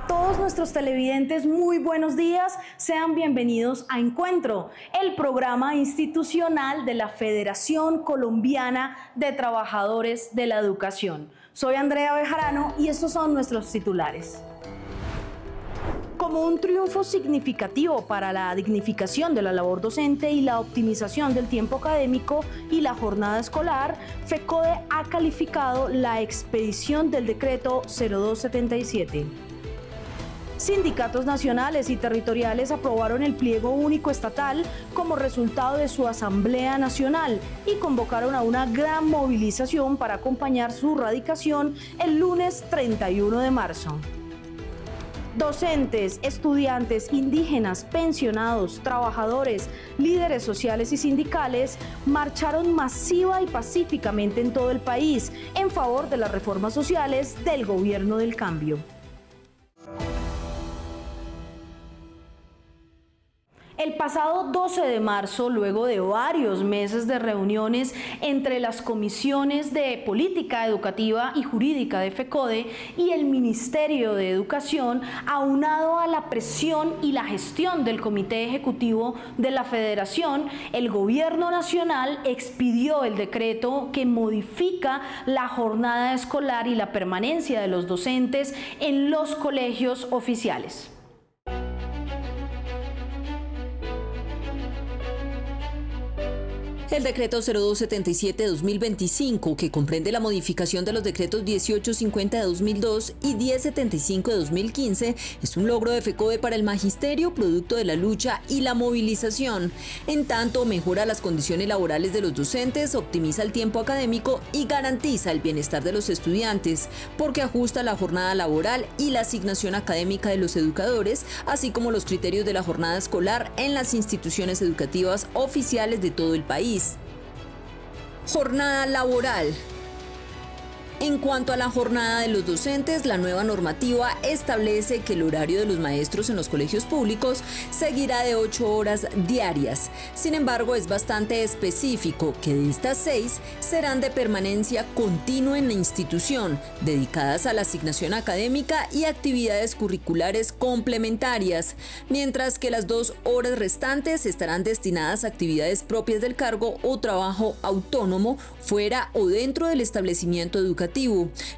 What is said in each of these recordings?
todos nuestros televidentes, muy buenos días. Sean bienvenidos a Encuentro, el programa institucional de la Federación Colombiana de Trabajadores de la Educación. Soy Andrea Bejarano y estos son nuestros titulares. Como un triunfo significativo para la dignificación de la labor docente y la optimización del tiempo académico y la jornada escolar, FECODE ha calificado la expedición del decreto 0277. Sindicatos nacionales y territoriales aprobaron el pliego único estatal como resultado de su Asamblea Nacional y convocaron a una gran movilización para acompañar su radicación el lunes 31 de marzo. Docentes, estudiantes, indígenas, pensionados, trabajadores, líderes sociales y sindicales marcharon masiva y pacíficamente en todo el país en favor de las reformas sociales del Gobierno del Cambio. El pasado 12 de marzo, luego de varios meses de reuniones entre las comisiones de Política Educativa y Jurídica de FECODE y el Ministerio de Educación, aunado a la presión y la gestión del Comité Ejecutivo de la Federación, el Gobierno Nacional expidió el decreto que modifica la jornada escolar y la permanencia de los docentes en los colegios oficiales. El decreto 0277 de 2025, que comprende la modificación de los decretos 1850 de 2002 y 1075 de 2015, es un logro de FECODE para el magisterio, producto de la lucha y la movilización. En tanto, mejora las condiciones laborales de los docentes, optimiza el tiempo académico y garantiza el bienestar de los estudiantes, porque ajusta la jornada laboral y la asignación académica de los educadores, así como los criterios de la jornada escolar en las instituciones educativas oficiales de todo el país. Jornada laboral. En cuanto a la jornada de los docentes, la nueva normativa establece que el horario de los maestros en los colegios públicos seguirá de 8 horas diarias. Sin embargo, es bastante específico que de estas 6 serán de permanencia continua en la institución, dedicadas a la asignación académica y actividades curriculares complementarias, mientras que las 2 horas restantes estarán destinadas a actividades propias del cargo o trabajo autónomo fuera o dentro del establecimiento educativo.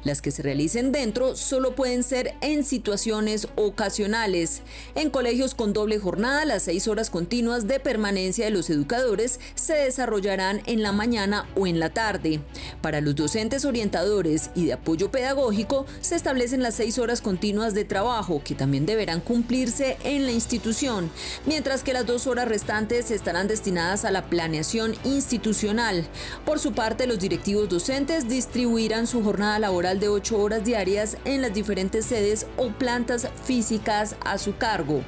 Las que se realicen dentro solo pueden ser en situaciones ocasionales. En colegios con doble jornada, las 6 horas continuas de permanencia de los educadores se desarrollarán en la mañana o en la tarde. Para los docentes orientadores y de apoyo pedagógico, se establecen las 6 horas continuas de trabajo, que también deberán cumplirse en la institución, mientras que las 2 horas restantes estarán destinadas a la planeación institucional. Por su parte, los directivos docentes distribuirán su jornada laboral de 8 horas diarias en las diferentes sedes o plantas físicas a su cargo.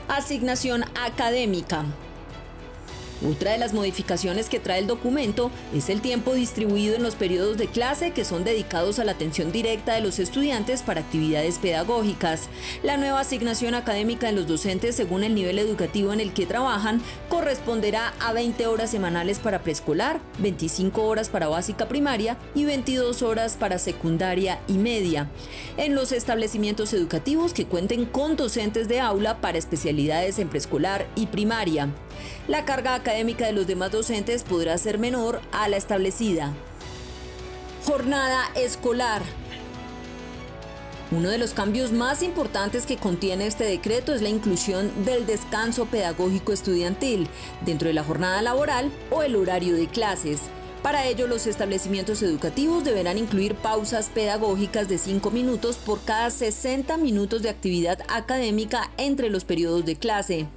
Asignación académica. Otra de las modificaciones que trae el documento es el tiempo distribuido en los periodos de clase que son dedicados a la atención directa de los estudiantes para actividades pedagógicas. La nueva asignación académica de los docentes según el nivel educativo en el que trabajan corresponderá a 20 horas semanales para preescolar, 25 horas para básica primaria y 22 horas para secundaria y media. En los establecimientos educativos que cuenten con docentes de aula para especialidades en preescolar y primaria. La carga académica de los demás docentes podrá ser menor a la establecida. Jornada escolar. Uno de los cambios más importantes que contiene este decreto es la inclusión del descanso pedagógico estudiantil dentro de la jornada laboral o el horario de clases. Para ello, los establecimientos educativos deberán incluir pausas pedagógicas de 5 minutos por cada 60 minutos de actividad académica entre los periodos de clase.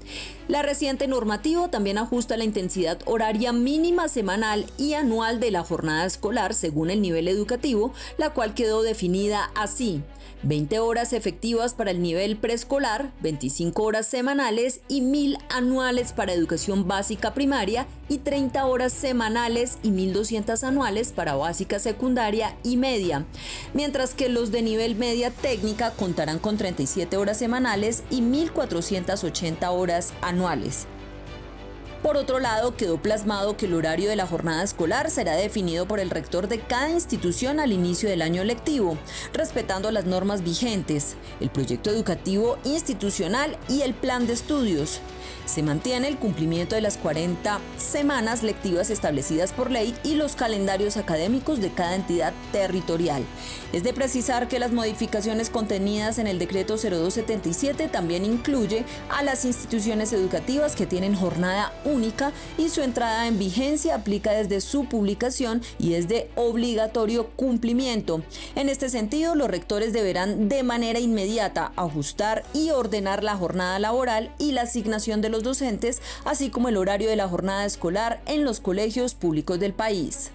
La reciente normativa también ajusta la intensidad horaria mínima semanal y anual de la jornada escolar según el nivel educativo, la cual quedó definida así: 20 horas efectivas para el nivel preescolar, 25 horas semanales y 1000 anuales para educación básica primaria y 30 horas semanales y 1200 anuales para básica secundaria y media, mientras que los de nivel media técnica contarán con 37 horas semanales y 1480 horas anuales. Por otro lado, quedó plasmado que el horario de la jornada escolar será definido por el rector de cada institución al inicio del año lectivo, respetando las normas vigentes, el proyecto educativo institucional y el plan de estudios. Se mantiene el cumplimiento de las 40 semanas lectivas establecidas por ley y los calendarios académicos de cada entidad territorial. Es de precisar que las modificaciones contenidas en el decreto 0277 también incluye a las instituciones educativas que tienen jornada única y su entrada en vigencia aplica desde su publicación y es de obligatorio cumplimiento. En este sentido, los rectores deberán de manera inmediata ajustar y ordenar la jornada laboral y la asignación de los docentes, así como el horario de la jornada escolar en los colegios públicos del país.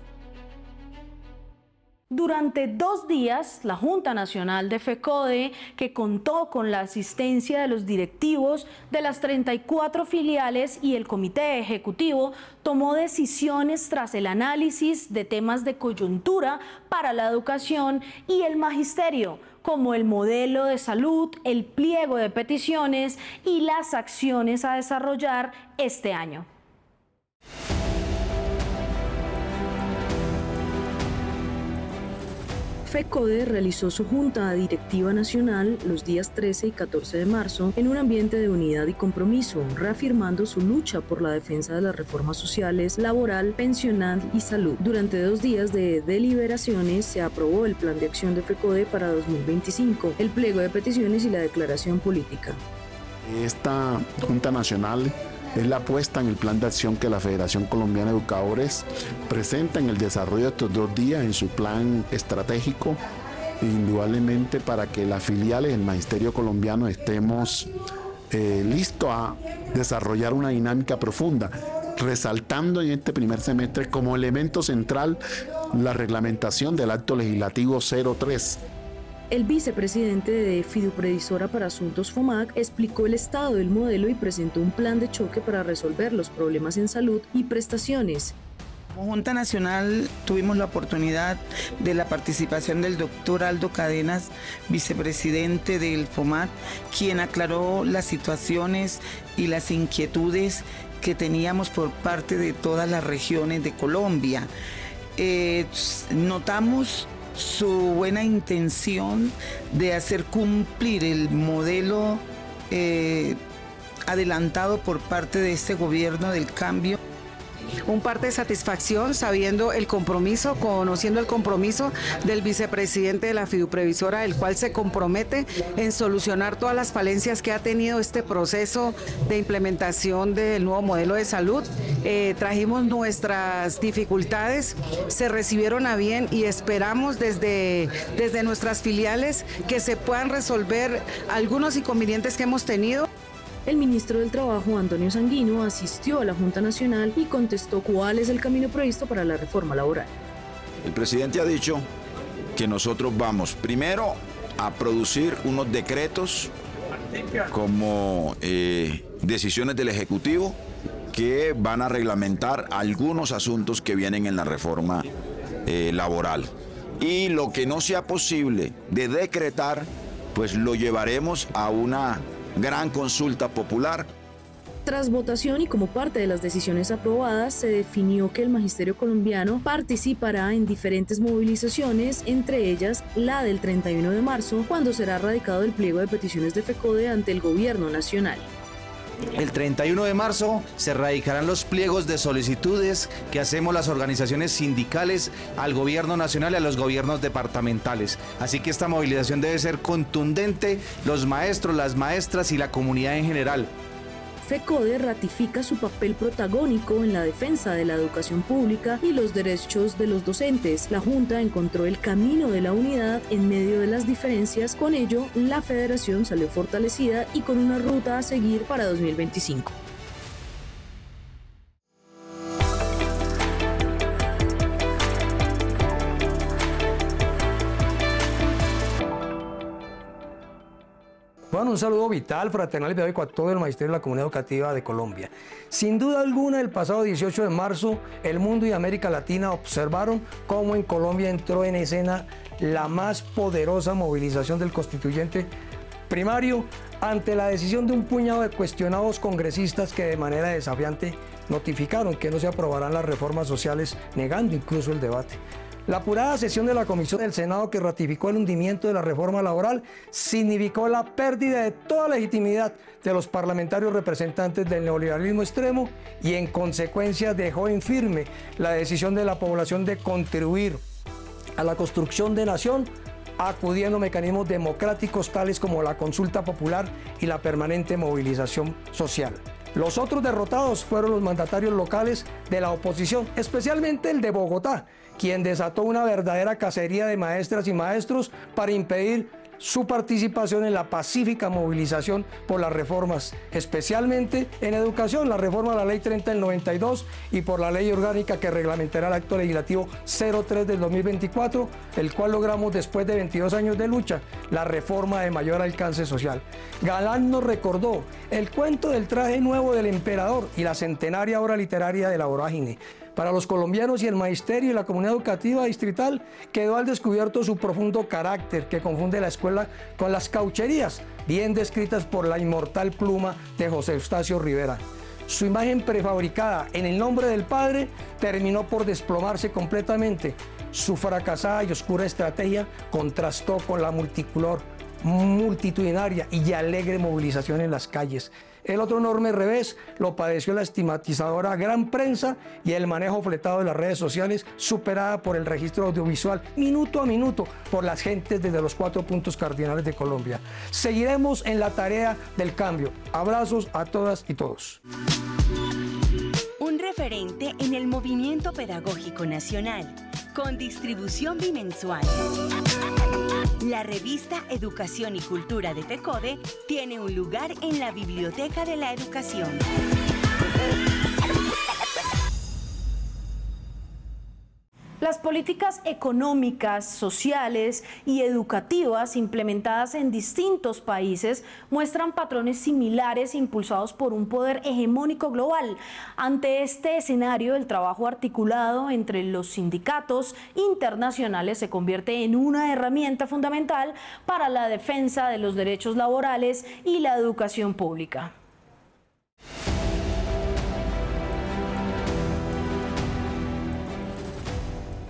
Durante 2 días, la Junta Nacional de FECODE, que contó con la asistencia de los directivos de las 34 filiales y el Comité Ejecutivo, tomó decisiones tras el análisis de temas de coyuntura para la educación y el magisterio, como el modelo de salud, el pliego de peticiones y las acciones a desarrollar este año. FECODE realizó su Junta Directiva Nacional los días 13 y 14 de marzo en un ambiente de unidad y compromiso, reafirmando su lucha por la defensa de las reformas sociales, laboral, pensional y salud. Durante 2 días de deliberaciones se aprobó el Plan de Acción de FECODE para 2025, el pliego de peticiones y la declaración política. Esta Junta Nacional es la puesta en el plan de acción que la Federación Colombiana de Educadores presenta en el desarrollo de estos 2 días en su plan estratégico, indudablemente para que las filiales del Magisterio Colombiano estemos listos a desarrollar una dinámica profunda, resaltando en este primer semestre como elemento central la reglamentación del Acto Legislativo 03. El vicepresidente de Fiduprevisora para Asuntos FOMAC explicó el estado del modelo y presentó un plan de choque para resolver los problemas en salud y prestaciones. Como Junta Nacional tuvimos la oportunidad de la participación del doctor Aldo Cadenas, vicepresidente del FOMAC, quien aclaró las situaciones y las inquietudes que teníamos por parte de todas las regiones de Colombia. Notamos su buena intención de hacer cumplir el modelo adelantado por parte de este gobierno del cambio. Un parte de satisfacción sabiendo el compromiso, conociendo el compromiso del vicepresidente de la Fiduprevisora, el cual se compromete en solucionar todas las falencias que ha tenido este proceso de implementación del nuevo modelo de salud. Trajimos nuestras dificultades, se recibieron a bien y esperamos desde nuestras filiales que se puedan resolver algunos inconvenientes que hemos tenido. El ministro del Trabajo, Antonio Sanguino, asistió a la Junta Nacional y contestó cuál es el camino previsto para la reforma laboral. El presidente ha dicho que nosotros vamos primero a producir unos decretos como decisiones del Ejecutivo que van a reglamentar algunos asuntos que vienen en la reforma laboral. Y lo que no sea posible de decretar, pues lo llevaremos a una gran consulta popular. Tras votación y como parte de las decisiones aprobadas, se definió que el Magisterio Colombiano participará en diferentes movilizaciones, entre ellas la del 31 de marzo, cuando será radicado el pliego de peticiones de FECODE ante el Gobierno Nacional. El 31 de marzo se radicarán los pliegos de solicitudes que hacemos las organizaciones sindicales al gobierno nacional y a los gobiernos departamentales. Así que esta movilización debe ser contundente, los maestros, las maestras y la comunidad en general. FECODE ratifica su papel protagónico en la defensa de la educación pública y los derechos de los docentes. La Junta encontró el camino de la unidad en medio de las diferencias. Con ello, la federación salió fortalecida y con una ruta a seguir para 2025. Bueno, un saludo vital, fraternal y pedagógico a todo el magisterio y la comunidad educativa de Colombia. Sin duda alguna, el pasado 18 de marzo, el mundo y América Latina observaron cómo en Colombia entró en escena la más poderosa movilización del constituyente Primario, ante la decisión de un puñado de cuestionados congresistas que de manera desafiante notificaron que no se aprobarán las reformas sociales, negando incluso el debate. La apurada sesión de la Comisión del Senado que ratificó el hundimiento de la reforma laboral significó la pérdida de toda legitimidad de los parlamentarios representantes del neoliberalismo extremo y en consecuencia dejó en firme la decisión de la población de contribuir a la construcción de nación, acudiendo a mecanismos democráticos tales como la consulta popular y la permanente movilización social. Los otros derrotados fueron los mandatarios locales de la oposición, especialmente el de Bogotá, quien desató una verdadera cacería de maestras y maestros para impedir su participación en la pacífica movilización por las reformas, especialmente en educación, la reforma a la Ley 30 del 92 y por la Ley Orgánica que reglamentará el Acto Legislativo 03 del 2024, el cual logramos después de 22 años de lucha, la reforma de mayor alcance social. Galán nos recordó el cuento del traje nuevo del emperador y la centenaria obra literaria de la vorágine. Para los colombianos y el magisterio y la comunidad educativa distrital quedó al descubierto su profundo carácter que confunde la escuela con las caucherías, bien descritas por la inmortal pluma de José Eustacio Rivera. Su imagen prefabricada en el nombre del padre terminó por desplomarse completamente. Su fracasada y oscura estrategia contrastó con la multitudinaria y alegre movilización en las calles. El otro enorme revés lo padeció la estigmatizadora gran prensa y el manejo fletado de las redes sociales, superada por el registro audiovisual minuto a minuto por las gentes desde los 4 puntos cardinales de Colombia. Seguiremos en la tarea del cambio. Abrazos a todas y todos. Un referente en el movimiento pedagógico nacional, con distribución bimensual. La revista Educación y Cultura de FECODE tiene un lugar en la Biblioteca de la Educación. Las políticas económicas, sociales y educativas implementadas en distintos países muestran patrones similares impulsados por un poder hegemónico global. Ante este escenario, el trabajo articulado entre los sindicatos internacionales se convierte en una herramienta fundamental para la defensa de los derechos laborales y la educación pública.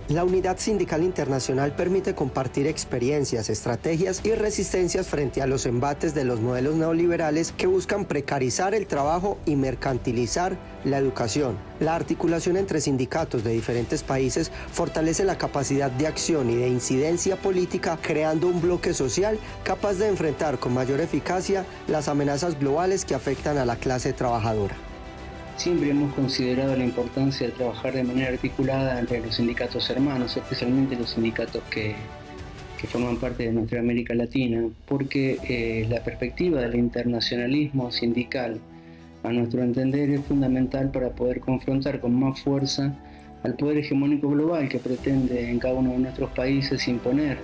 La Unidad Sindical Internacional permite compartir experiencias, estrategias y resistencias frente a los embates de los modelos neoliberales que buscan precarizar el trabajo y mercantilizar la educación. La articulación entre sindicatos de diferentes países fortalece la capacidad de acción y de incidencia política, creando un bloque social capaz de enfrentar con mayor eficacia las amenazas globales que afectan a la clase trabajadora. Siempre hemos considerado la importancia de trabajar de manera articulada entre los sindicatos hermanos, especialmente los sindicatos que forman parte de nuestra América Latina, porque la perspectiva del internacionalismo sindical, a nuestro entender, es fundamental para poder confrontar con más fuerza al poder hegemónico global que pretende en cada uno de nuestros países imponer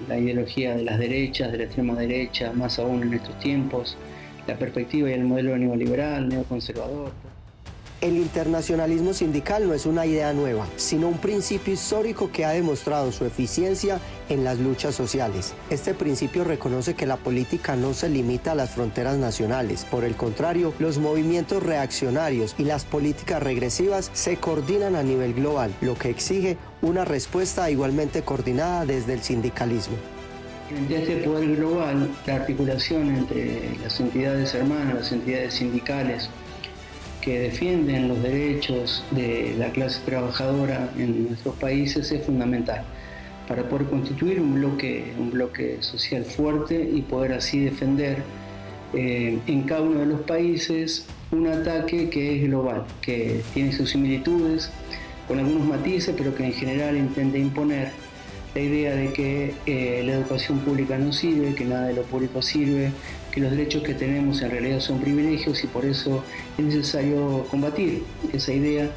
la ideología de las derechas, de la extrema derecha, más aún en estos tiempos, la perspectiva y el modelo neoliberal, neoconservador. El internacionalismo sindical no es una idea nueva, sino un principio histórico que ha demostrado su eficiencia en las luchas sociales. Este principio reconoce que la política no se limita a las fronteras nacionales. Por el contrario, los movimientos reaccionarios y las políticas regresivas se coordinan a nivel global, lo que exige una respuesta igualmente coordinada desde el sindicalismo. Frente a este poder global, la articulación entre las entidades hermanas, las entidades sindicales que defienden los derechos de la clase trabajadora en nuestros países es fundamental para poder constituir un bloque social fuerte y poder así defender en cada uno de los países un ataque que es global, que tiene sus similitudes con algunos matices, pero que en general intenta imponer la idea de que la educación pública no sirve, que nada de lo público sirve, que los derechos que tenemos en realidad son privilegios y por eso es necesario combatir esa idea.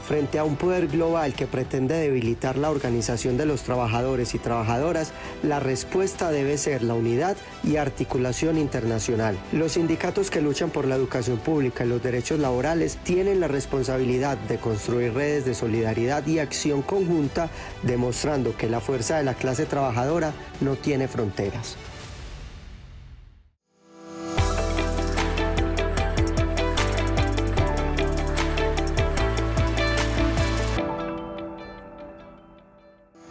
Frente a un poder global que pretende debilitar la organización de los trabajadores y trabajadoras, la respuesta debe ser la unidad y articulación internacional. Los sindicatos que luchan por la educación pública y los derechos laborales tienen la responsabilidad de construir redes de solidaridad y acción conjunta, demostrando que la fuerza de la clase trabajadora no tiene fronteras.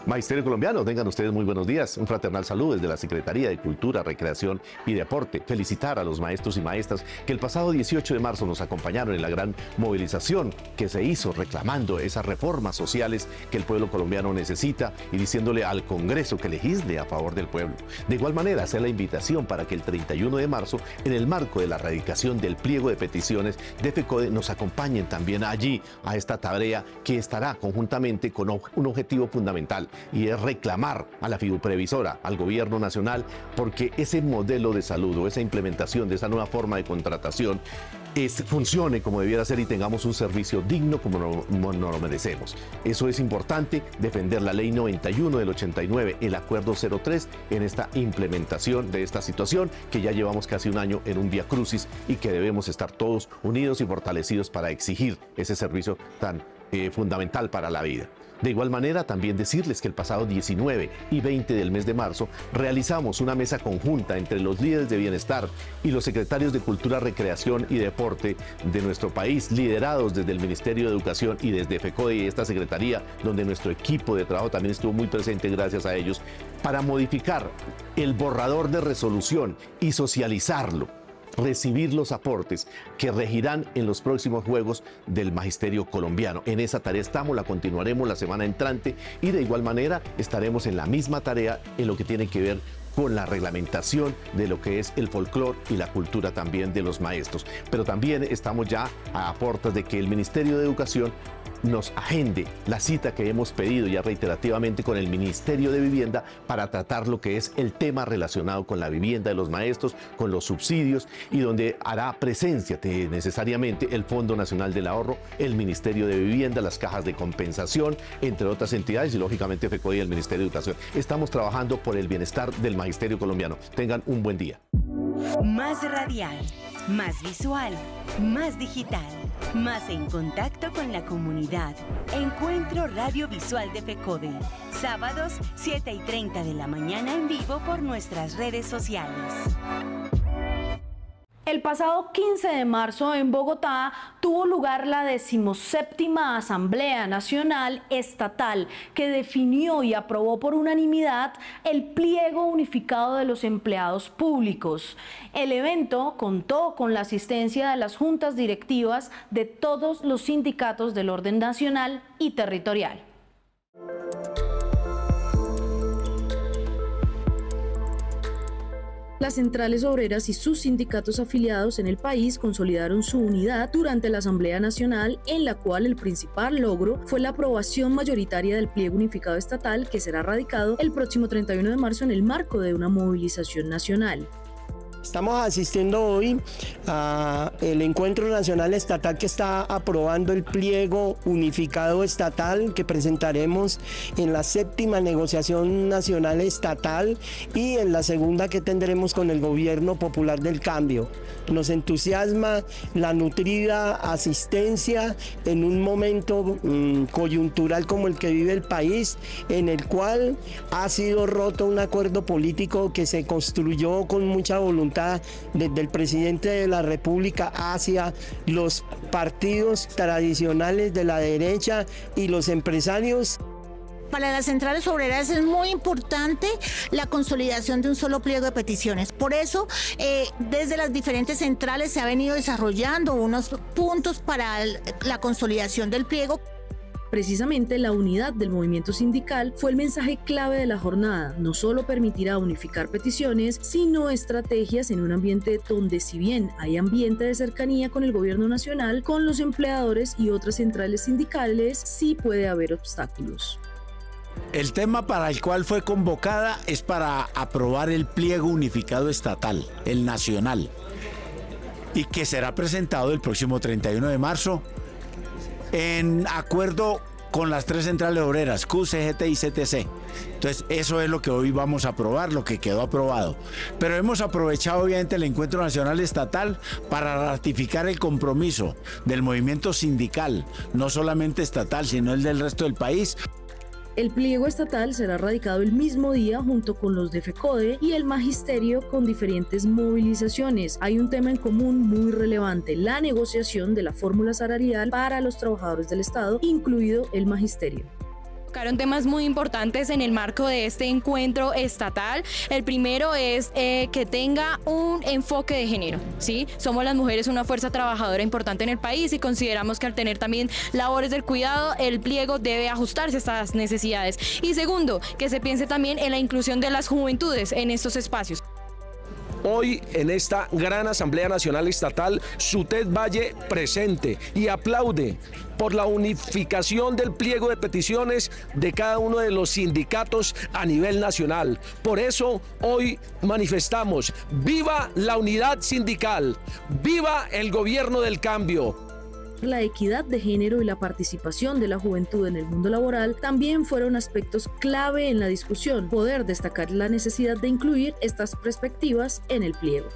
Magisterio colombiano, tengan ustedes muy buenos días. Un fraternal saludo desde la Secretaría de Cultura, Recreación y Deporte. Felicitar a los maestros y maestras que el pasado 18 de marzo nos acompañaron en la gran movilización que se hizo reclamando esas reformas sociales que el pueblo colombiano necesita y diciéndole al Congreso que legisle a favor del pueblo. De igual manera, hacer la invitación para que el 31 de marzo, en el marco de la erradicación del pliego de peticiones de FECODE, nos acompañen también allí a esta tarea que estará conjuntamente con un objetivo fundamental, y es reclamar a la fiduprevisora, al gobierno nacional, porque ese modelo de salud o esa implementación de esa nueva forma de contratación funcione como debiera ser y tengamos un servicio digno como nos lo merecemos. Eso es importante, defender la ley 91 del 89, el acuerdo 03 en esta implementación de esta situación que ya llevamos casi un año en un vía crucis y que debemos estar todos unidos y fortalecidos para exigir ese servicio tan fundamental para la vida. De igual manera, también decirles que el pasado 19 y 20 del mes de marzo realizamos una mesa conjunta entre los líderes de bienestar y los secretarios de Cultura, Recreación y Deporte de nuestro país, liderados desde el Ministerio de Educación y desde FECODE y esta secretaría, donde nuestro equipo de trabajo también estuvo muy presente gracias a ellos, para modificar el borrador de resolución y socializarlo, recibir los aportes que regirán en los próximos juegos del Magisterio colombiano. En esa tarea estamos, la continuaremos la semana entrante y de igual manera estaremos en la misma tarea en lo que tiene que ver con la reglamentación de lo que es el folclore y la cultura también de los maestros. Pero también estamos ya a puertas de que el Ministerio de Educación nos agende la cita que hemos pedido ya reiterativamente con el Ministerio de Vivienda para tratar lo que es el tema relacionado con la vivienda de los maestros, con los subsidios y donde hará presencia necesariamente el Fondo Nacional del Ahorro, el Ministerio de Vivienda, las cajas de compensación, entre otras entidades y lógicamente FECODE y el Ministerio de Educación. Estamos trabajando por el bienestar del Magisterio colombiano. Tengan un buen día. Más radial, más visual, más digital, más en contacto con la comunidad. Encuentro radiovisual de FECODE. Sábados, 7:30 de la mañana en vivo por nuestras redes sociales. El pasado 15 de marzo en Bogotá tuvo lugar la 17ª Asamblea Nacional Estatal que definió y aprobó por unanimidad el pliego unificado de los empleados públicos. El evento contó con la asistencia de las juntas directivas de todos los sindicatos del orden nacional y territorial. Las centrales obreras y sus sindicatos afiliados en el país consolidaron su unidad durante la Asamblea Nacional, en la cual el principal logro fue la aprobación mayoritaria del pliego unificado estatal que será radicado el próximo 31 de marzo en el marco de una movilización nacional. Estamos asistiendo hoy al Encuentro Nacional Estatal que está aprobando el pliego unificado estatal que presentaremos en la 7ª negociación nacional estatal y en la segunda que tendremos con el Gobierno Popular del Cambio. Nos entusiasma la nutrida asistencia en un momento coyuntural como el que vive el país, en el cual ha sido roto un acuerdo político que se construyó con mucha voluntad desde el presidente de la República hacia los partidos tradicionales de la derecha y los empresarios. Para las centrales obreras es muy importante la consolidación de un solo pliego de peticiones. Por eso, desde las diferentes centrales se ha venido desarrollando unos puntos para la consolidación del pliego. Precisamente la unidad del movimiento sindical fue el mensaje clave de la jornada. No solo permitirá unificar peticiones, sino estrategias en un ambiente donde, si bien hay ambiente de cercanía con el gobierno nacional, con los empleadores y otras centrales sindicales, sí puede haber obstáculos. El tema para el cual fue convocada es para aprobar el pliego unificado estatal, el nacional, y que será presentado el próximo 31 de marzo en acuerdo con las 3 centrales obreras, CUT, CGT y CTC. Entonces, eso es lo que hoy vamos a aprobar, lo que quedó aprobado. Pero hemos aprovechado obviamente el Encuentro Nacional Estatal para ratificar el compromiso del movimiento sindical, no solamente estatal, sino el del resto del país. El pliego estatal será radicado el mismo día junto con los de FECODE y el magisterio con diferentes movilizaciones. Hay un tema en común muy relevante, la negociación de la fórmula salarial para los trabajadores del Estado, incluido el magisterio. Tocaron temas muy importantes en el marco de este encuentro estatal. El primero es que tenga un enfoque de género, ¿sí? Somos las mujeres una fuerza trabajadora importante en el país y consideramos que al tener también labores del cuidado, el pliego debe ajustarse a estas necesidades. Y segundo, que se piense también en la inclusión de las juventudes en estos espacios. Hoy en esta gran Asamblea Nacional Estatal, Sutet Valle presente y aplaude por la unificación del pliego de peticiones de cada uno de los sindicatos a nivel nacional. Por eso hoy manifestamos: ¡viva la unidad sindical! ¡Viva el gobierno del cambio! La equidad de género y la participación de la juventud en el mundo laboral también fueron aspectos clave en la discusión. Poder destacar la necesidad de incluir estas perspectivas en el pliego.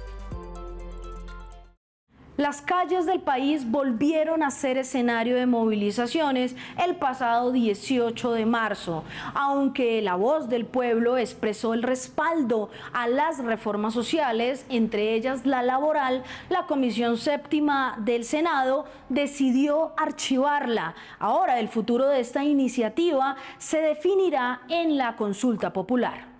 Las calles del país volvieron a ser escenario de movilizaciones el pasado 18 de marzo, aunque la voz del pueblo expresó el respaldo a las reformas sociales, entre ellas la laboral. La Comisión Séptima del Senado decidió archivarla. Ahora el futuro de esta iniciativa se definirá en la consulta popular.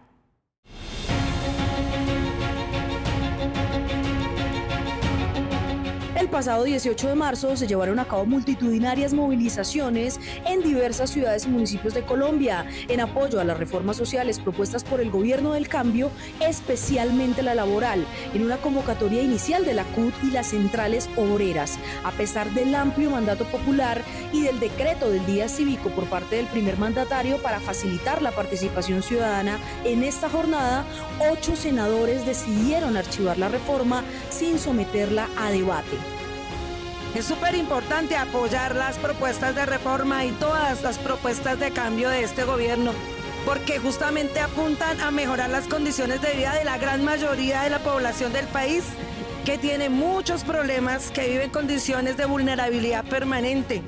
El pasado 18 de marzo se llevaron a cabo multitudinarias movilizaciones en diversas ciudades y municipios de Colombia en apoyo a las reformas sociales propuestas por el gobierno del cambio, especialmente la laboral, en una convocatoria inicial de la CUT y las centrales obreras. A pesar del amplio mandato popular y del decreto del día cívico por parte del primer mandatario para facilitar la participación ciudadana en esta jornada, 8 senadores decidieron archivar la reforma sin someterla a debate. Es súper importante apoyar las propuestas de reforma y todas las propuestas de cambio de este gobierno, porque justamente apuntan a mejorar las condiciones de vida de la gran mayoría de la población del país, que tiene muchos problemas, que vive en condiciones de vulnerabilidad permanente.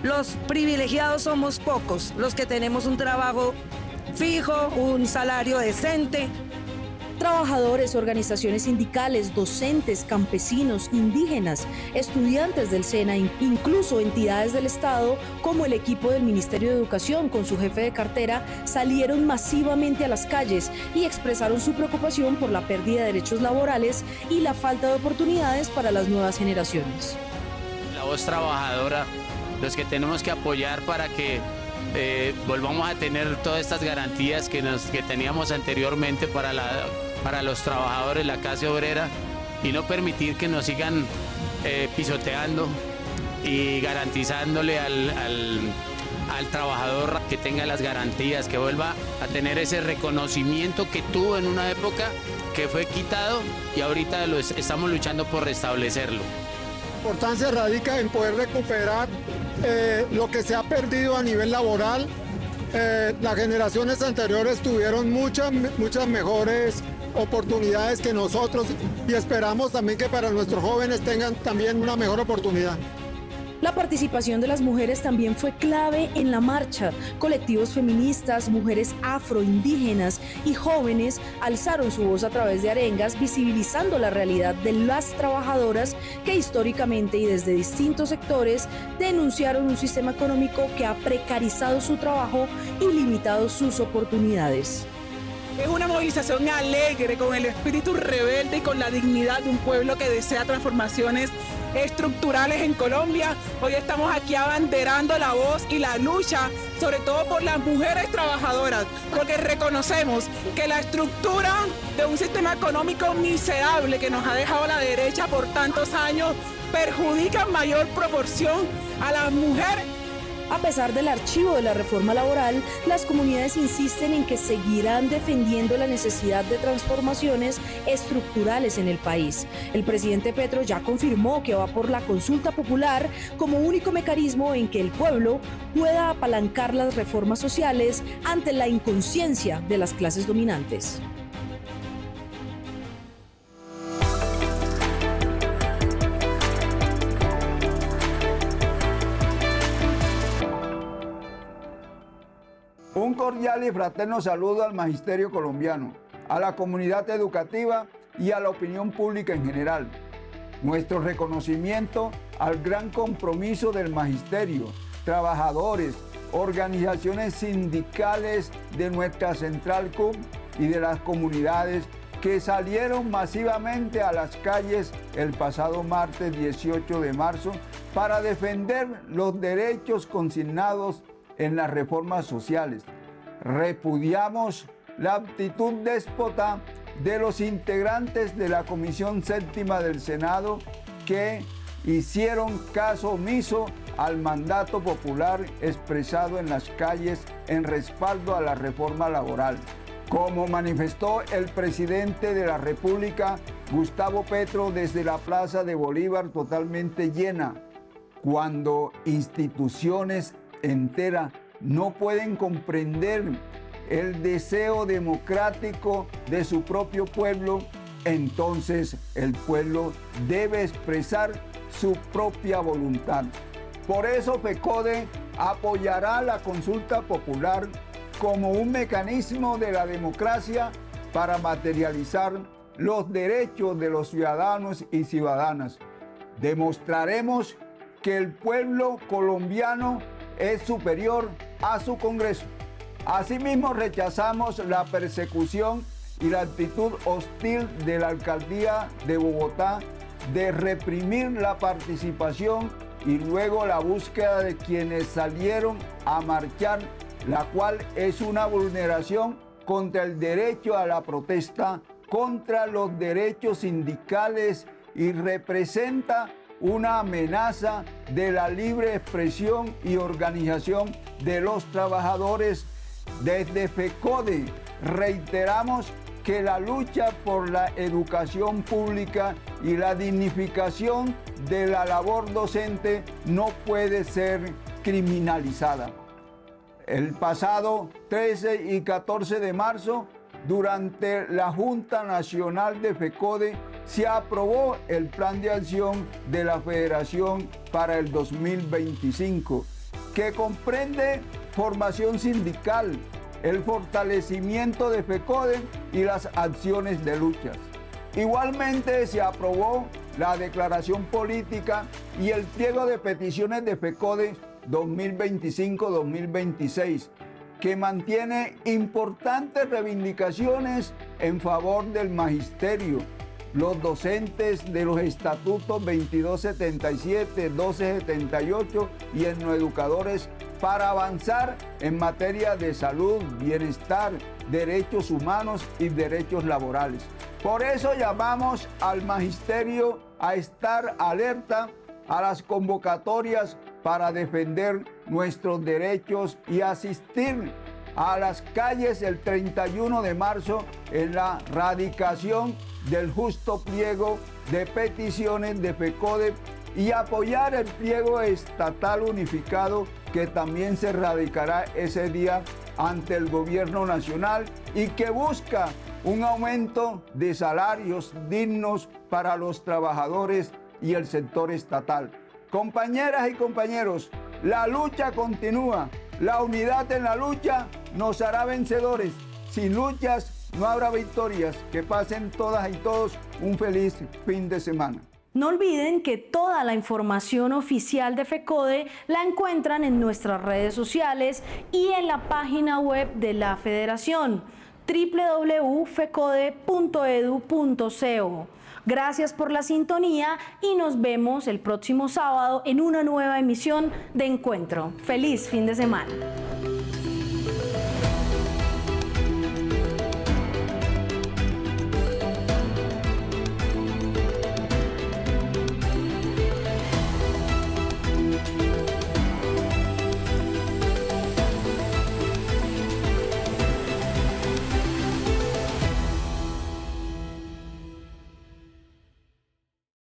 Los privilegiados somos pocos, los que tenemos un trabajo fijo, un salario decente. Trabajadores, organizaciones sindicales, docentes, campesinos, indígenas, estudiantes del SENA, incluso entidades del Estado, como el equipo del Ministerio de Educación con su jefe de cartera, salieron masivamente a las calles y expresaron su preocupación por la pérdida de derechos laborales y la falta de oportunidades para las nuevas generaciones. La voz trabajadora, los que tenemos que apoyar para que volvamos a tener todas estas garantías que teníamos anteriormente para los trabajadores, la clase obrera, y no permitir que nos sigan pisoteando y garantizándole al trabajador que tenga las garantías, que vuelva a tener ese reconocimiento que tuvo en una época que fue quitado y ahorita estamos luchando por restablecerlo. La importancia radica en poder recuperar lo que se ha perdido a nivel laboral. Las generaciones anteriores tuvieron muchas mejores oportunidades que nosotros y esperamos también que para nuestros jóvenes tengan también una mejor oportunidad. La participación de las mujeres también fue clave en la marcha. Colectivos feministas, mujeres afroindígenas y jóvenes alzaron su voz a través de arengas, visibilizando la realidad de las trabajadoras que históricamente y desde distintos sectores denunciaron un sistema económico que ha precarizado su trabajo y limitado sus oportunidades. Es una movilización alegre, con el espíritu rebelde y con la dignidad de un pueblo que desea transformaciones estructurales en Colombia. Hoy estamos aquí abanderando la voz y la lucha, sobre todo por las mujeres trabajadoras, porque reconocemos que la estructura de un sistema económico miserable que nos ha dejado la derecha por tantos años perjudica en mayor proporción a las mujeres. A pesar del archivo de la reforma laboral, las comunidades insisten en que seguirán defendiendo la necesidad de transformaciones estructurales en el país. El presidente Petro ya confirmó que va por la consulta popular como único mecanismo en que el pueblo pueda apalancar las reformas sociales ante la inconsciencia de las clases dominantes. Un cordial y fraterno saludo al magisterio colombiano, a la comunidad educativa y a la opinión pública en general. Nuestro reconocimiento al gran compromiso del magisterio, trabajadores, organizaciones sindicales de nuestra Central CUP y de las comunidades que salieron masivamente a las calles el pasado martes 18 de marzo para defender los derechos consignados en las reformas sociales. Repudiamos la actitud déspota de los integrantes de la Comisión Séptima del Senado que hicieron caso omiso al mandato popular expresado en las calles en respaldo a la reforma laboral. Como manifestó el presidente de la República, Gustavo Petro, desde la Plaza de Bolívar totalmente llena, cuando instituciones enteras no pueden comprender el deseo democrático de su propio pueblo, entonces el pueblo debe expresar su propia voluntad. Por eso FECODE apoyará la consulta popular como un mecanismo de la democracia para materializar los derechos de los ciudadanos y ciudadanas. Demostraremos que el pueblo colombiano es superior a su Congreso. Asimismo, rechazamos la persecución y la actitud hostil de la Alcaldía de Bogotá de reprimir la participación y luego la búsqueda de quienes salieron a marchar, la cual es una vulneración contra el derecho a la protesta, contra los derechos sindicales y representa una amenaza de la libre expresión y organización de los trabajadores. Desde FECODE reiteramos que la lucha por la educación pública y la dignificación de la labor docente no puede ser criminalizada. El pasado 13 y 14 de marzo, durante la Junta Nacional de FECODE, se aprobó el Plan de Acción de la Federación para el 2025, que comprende formación sindical, el fortalecimiento de FECODE y las acciones de luchas. Igualmente se aprobó la declaración política y el pliego de peticiones de FECODE 2025-2026, que mantiene importantes reivindicaciones en favor del magisterio, los docentes de los estatutos 2277, 1278 y etnoeducadores para avanzar en materia de salud, bienestar, derechos humanos y derechos laborales. Por eso llamamos al magisterio a estar alerta a las convocatorias para defender nuestros derechos y asistir a las calles el 31 de marzo en la radicación del justo pliego de peticiones de FECODE y apoyar el pliego estatal unificado que también se radicará ese día ante el gobierno nacional y que busca un aumento de salarios dignos para los trabajadores y el sector estatal. Compañeras y compañeros, la lucha continúa. La unidad en la lucha nos hará vencedores. Sin luchas no habrá victorias. Que pasen todas y todos un feliz fin de semana. No olviden que toda la información oficial de FECODE la encuentran en nuestras redes sociales y en la página web de la Federación, www.fecode.edu.co. Gracias por la sintonía y nos vemos el próximo sábado en una nueva emisión de Encuentro. ¡Feliz fin de semana!